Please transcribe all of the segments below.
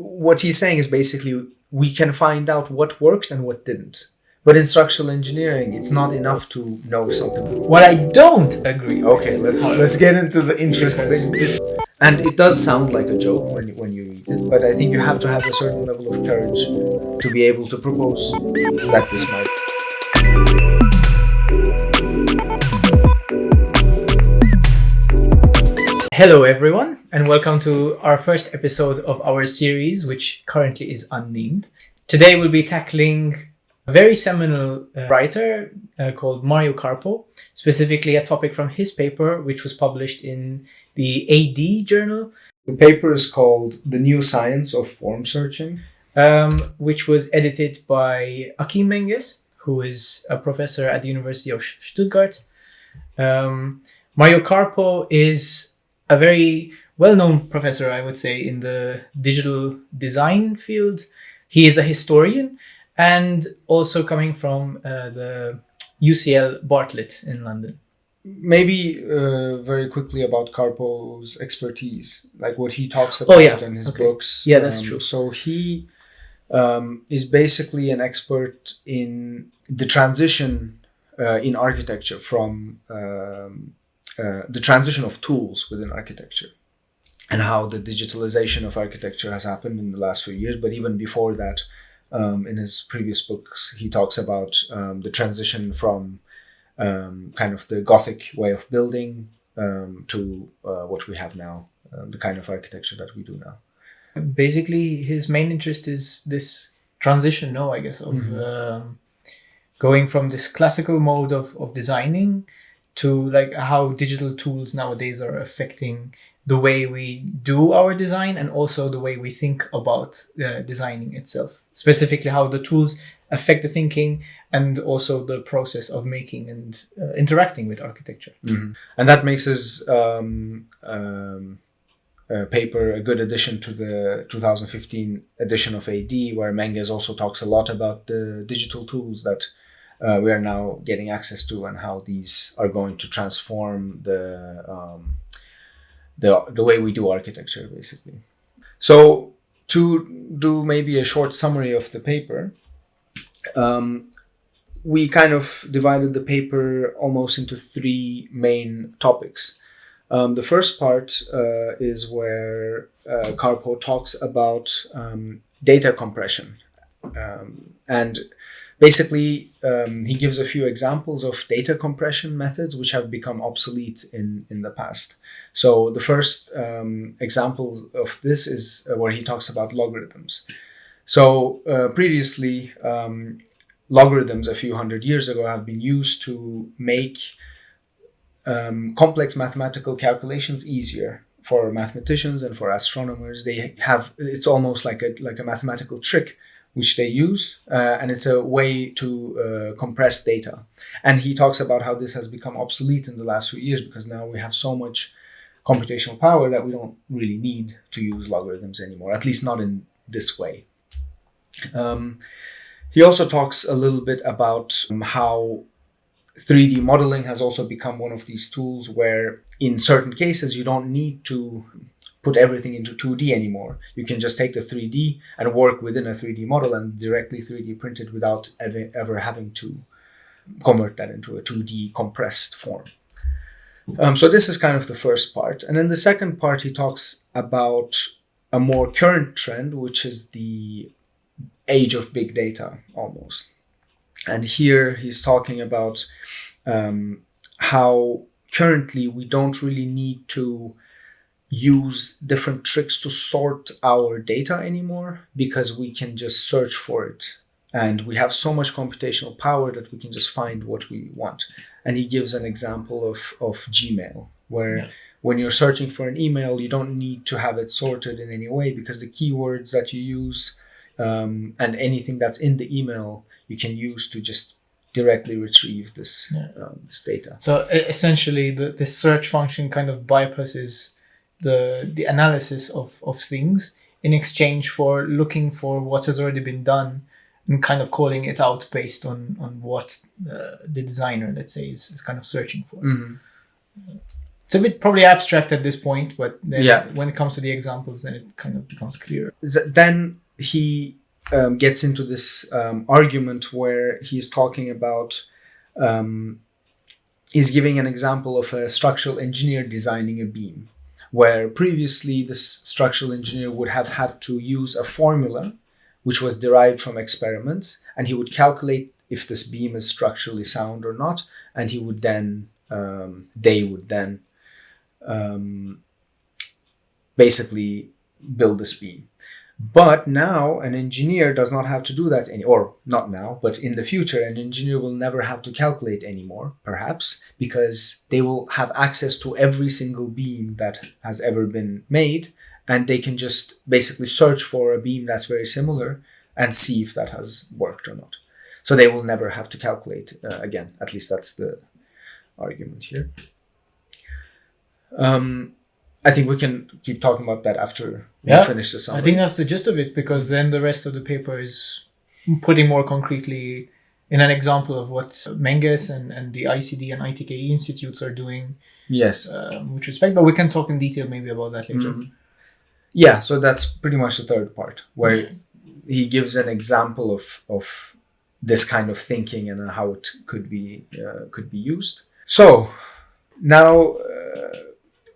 what he's saying is basically we can find out what worked and what didn't. But in structural engineering, it's not enough to know something. What I don't agree. Okay, let's get into the interesting. And it does sound like a joke when you read it, but I think you have to have a certain level of courage to be able to propose that this might. Hello everyone, and welcome to our first episode of our series, which currently is unnamed. Today we'll be tackling a very seminal writer called Mario Carpo, specifically a topic from his paper, which was published in the AD journal. The paper is called The New Science of Form Searching, which was edited by Achim Menges, who is a professor at the University of Stuttgart. Mario Carpo is a very well-known professor, I would say, in the digital design field. He is a historian and also coming from the UCL Bartlett in London. Maybe very quickly about Carpo's expertise, like what he talks about in his books. Yeah, that's true. So he is basically an expert in the transition in architecture from the transition of tools within architecture and how the digitalization of architecture has happened in the last few years. But even before that, in his previous books, he talks about the transition from kind of the Gothic way of building to what we have now, the kind of architecture that we do now. Basically, his main interest is this transition, of going from this classical mode of designing to like how digital tools nowadays are affecting the way we do our design and also the way we think about designing itself. Specifically, how the tools affect the thinking and also the process of making and interacting with architecture. Mm-hmm. And that makes his paper a good addition to the 2015 edition of AD, where Menges also talks a lot about the digital tools that we are now getting access to and how these are going to transform the way we do architecture, basically. So to do maybe a short summary of the paper, we kind of divided the paper almost into three main topics. The first part is where Carpo talks about data compression. And basically, he gives a few examples of data compression methods which have become obsolete in the past. So the first example of this is where he talks about logarithms. So previously, logarithms a few hundred years ago have been used to make complex mathematical calculations easier for mathematicians and for astronomers. It's almost like a mathematical trick which they use, and it's a way to compress data. And he talks about how this has become obsolete in the last few years because now we have so much computational power that we don't really need to use logarithms anymore, at least not in this way. He also talks a little bit about how 3D modeling has also become one of these tools where in certain cases you don't need to put everything into 2D anymore. You can just take the 3D and work within a 3D model and directly 3D print it without ever having to convert that into a 2D compressed form. So this is kind of the first part. And then the second part, he talks about a more current trend, which is the age of big data almost. And here he's talking about how currently we don't really need to use different tricks to sort our data anymore because we can just search for it. And we have so much computational power that we can just find what we want. And he gives an example of Gmail, where when you're searching for an email, you don't need to have it sorted in any way because the keywords that you use and anything that's in the email, you can use to just directly retrieve this data. So essentially, the search function kind of bypasses the analysis of things in exchange for looking for what has already been done and kind of calling it out based on what the designer, let's say, is kind of searching for. Mm-hmm. It's a bit probably abstract at this point, but then Yeah. when it comes to the examples, then it kind of becomes clearer. Then he gets into this argument where he's talking about, he's giving an example of a structural engineer designing a beam, where previously this structural engineer would have had to use a formula which was derived from experiments, and he would calculate if this beam is structurally sound or not, and he would then, they would then basically build this beam. But now an engineer does not have to do that or not now, but in the future, an engineer will never have to calculate anymore, perhaps, because they will have access to every single beam that has ever been made, and they can just basically search for a beam that's very similar and see if that has worked or not. So they will never have to calculate again. At least that's the argument here. I think we can keep talking about that after we finish the summary. I think that's the gist of it, because then the rest of the paper is putting more concretely in an example of what Menges and the ICD and ITKE institutes are doing. Yes. With respect, but we can talk in detail maybe about that later. Mm-hmm. Yeah, so that's pretty much the third part, where he gives an example of this kind of thinking and how it could be used. So now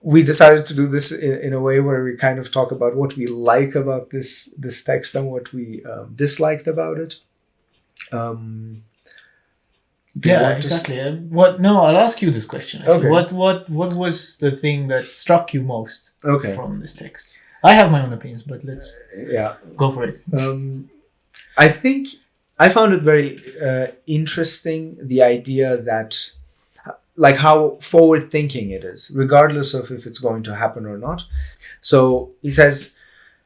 we decided to do this in a way where we kind of talk about what we like about this text and what we disliked about it. Exactly. I'll ask you this question. Okay. What was the thing that struck you most from this text? I have my own opinions, but let's go for it. I think I found it very interesting, the idea that, like, how forward thinking it is, regardless of if it's going to happen or not. So he says,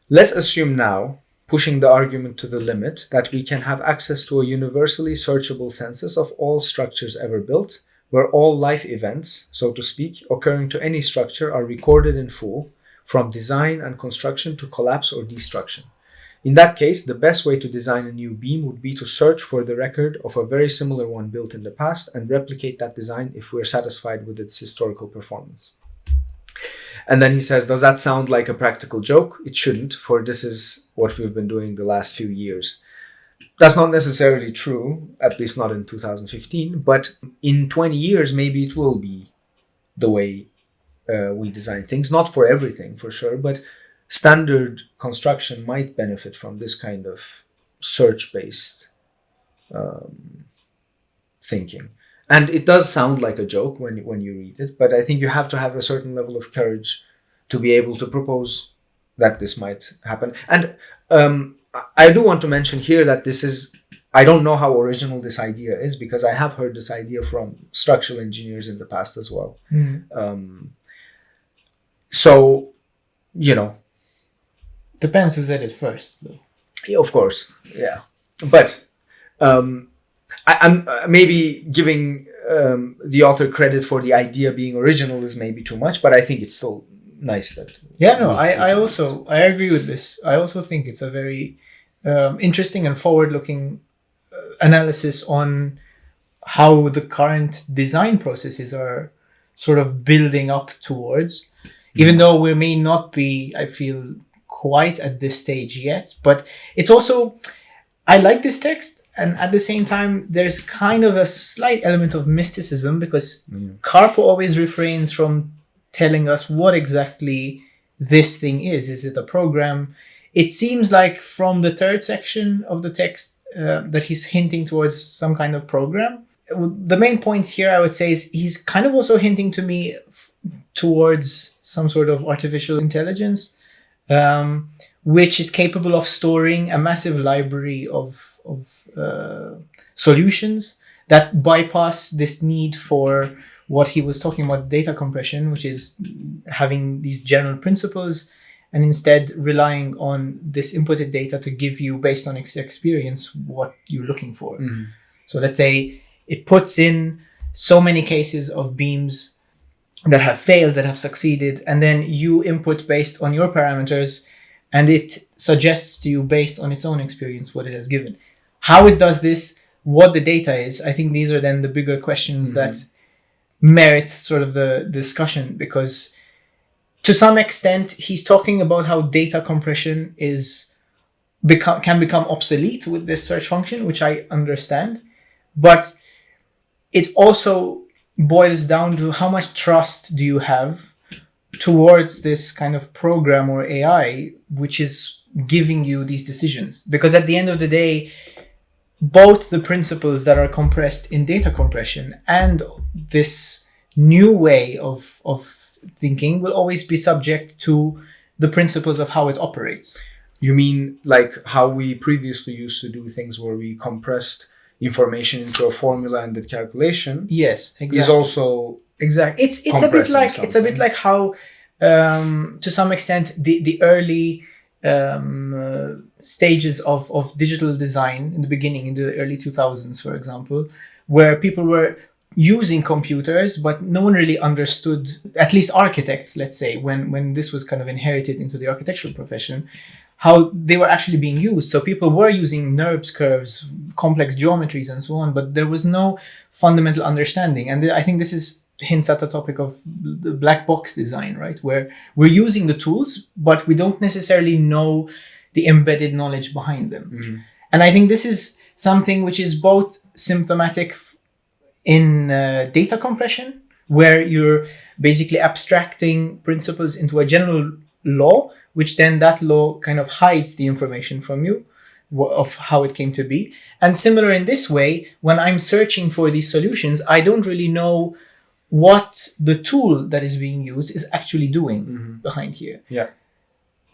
let's assume now, pushing the argument to the limit, that we can have access to a universally searchable census of all structures ever built, where all life events, so to speak, occurring to any structure are recorded in full, from design and construction to collapse or destruction. In that case, the best way to design a new beam would be to search for the record of a very similar one built in the past and replicate that design if we're satisfied with its historical performance. And then he says, does that sound like a practical joke? It shouldn't, for this is what we've been doing the last few years. That's not necessarily true, at least not in 2015, but in 20 years, maybe it will be the way we design things. Not for everything, for sure, but standard construction might benefit from this kind of search-based thinking. And it does sound like a joke when you read it, but I think you have to have a certain level of courage to be able to propose that this might happen. And I do want to mention here that this is, I don't know how original this idea is, because I have heard this idea from structural engineers in the past as well. So, depends who said it first, though. Yeah, of course, yeah. But I'm maybe giving the author credit for the idea being original is maybe too much, but I think it's still nice that. I agree with this. I also think it's a very interesting and forward-looking analysis on how the current design processes are sort of building up towards, even though we may not be, I feel, quite at this stage yet. But it's also, I like this text, and at the same time, there's kind of a slight element of mysticism, because Carpo always refrains from telling us what exactly this thing is. Is it a program? It seems like from the third section of the text that he's hinting towards some kind of program. The main point here, I would say, is he's kind of also hinting to me towards some sort of artificial intelligence, which is capable of storing a massive library of solutions that bypass this need for what he was talking about, data compression, which is having these general principles and instead relying on this inputted data to give you, based on experience, what you're looking for. So let's say it puts in so many cases of beams that have failed, that have succeeded, and then you input based on your parameters, and it suggests to you based on its own experience what it has given. How it does this, what the data is, I think these are then the bigger questions that merits sort of the discussion, because to some extent he's talking about how data compression can become obsolete with this search function, which I understand, but it also boils down to how much trust do you have towards this kind of program or AI which is giving you these decisions. Because at the end of the day, both the principles that are compressed in data compression and this new way of thinking will always be subject to the principles of how it operates. You mean like how we previously used to do things, where we compressed information into a formula and did calculation? Yes, exactly. Is also exactly. It's a bit like how to some extent the early stages of digital design in the beginning, in the early 2000s, for example, where people were using computers, but no one really understood, at least architects, let's say, when this was kind of inherited into the architectural profession, how they were actually being used. So people were using NURBS curves, complex geometries and so on, but there was no fundamental understanding. And I think this hints at the topic of the black box design, right? Where we're using the tools, but we don't necessarily know the embedded knowledge behind them. Mm-hmm. And I think this is something which is both symptomatic in data compression, where you're basically abstracting principles into a general law, which then that law kind of hides the information from you of how it came to be. And similar in this way, when I'm searching for these solutions, I don't really know what the tool that is being used is actually doing behind here. Yeah.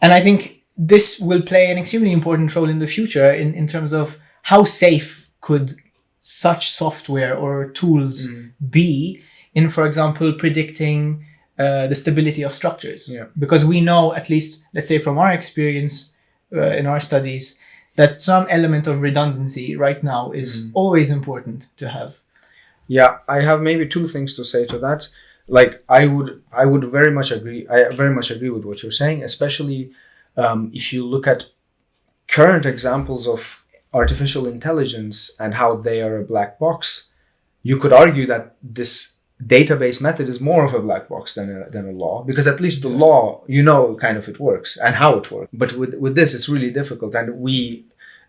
And I think this will play an extremely important role in the future in terms of how safe could such software or tools be in, for example, predicting the stability of structures. Yeah. Because we know, at least, let's say from our experience in our studies, that some element of redundancy right now is always important to have. Yeah, I have maybe two things to say to that. Like, I would very much agree. I very much agree with what you're saying, especially if you look at current examples of artificial intelligence and how they are a black box. You could argue that this database method is more of a black box than a law, because at least the law, kind of it works and how it works. But with this, it's really difficult, and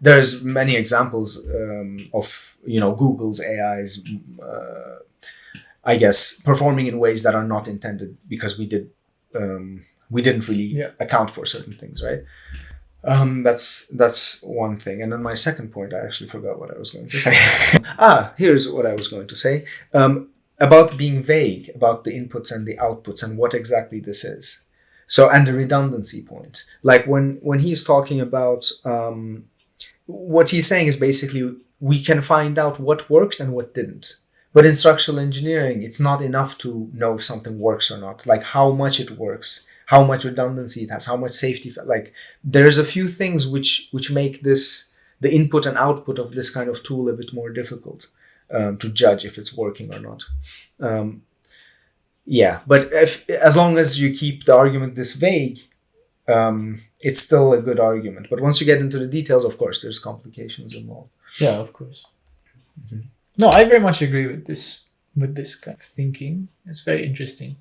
there's many examples of Google's AIs, I guess, performing in ways that are not intended, because we didn't really account for certain things, right? That's one thing. And then my second point, I actually forgot what I was going to say. Here's what I was going to say. About being vague about the inputs and the outputs and what exactly this is. So, and the redundancy point. Like when he's talking about, what he's saying is basically we can find out what worked and what didn't. But in structural engineering, it's not enough to know if something works or not. Like how much it works, how much redundancy it has, how much safety. Like there's a few things which make the input and output of this kind of tool a bit more difficult to judge if it's working or not. But as long as you keep the argument this vague, it's still a good argument. But once you get into the details, of course, there's complications involved. Yeah, of course. Mm-hmm. No, I very much agree with this kind of thinking. It's very interesting.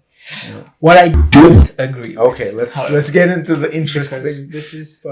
Yeah. What I don't agree with, let's get into the interesting. This is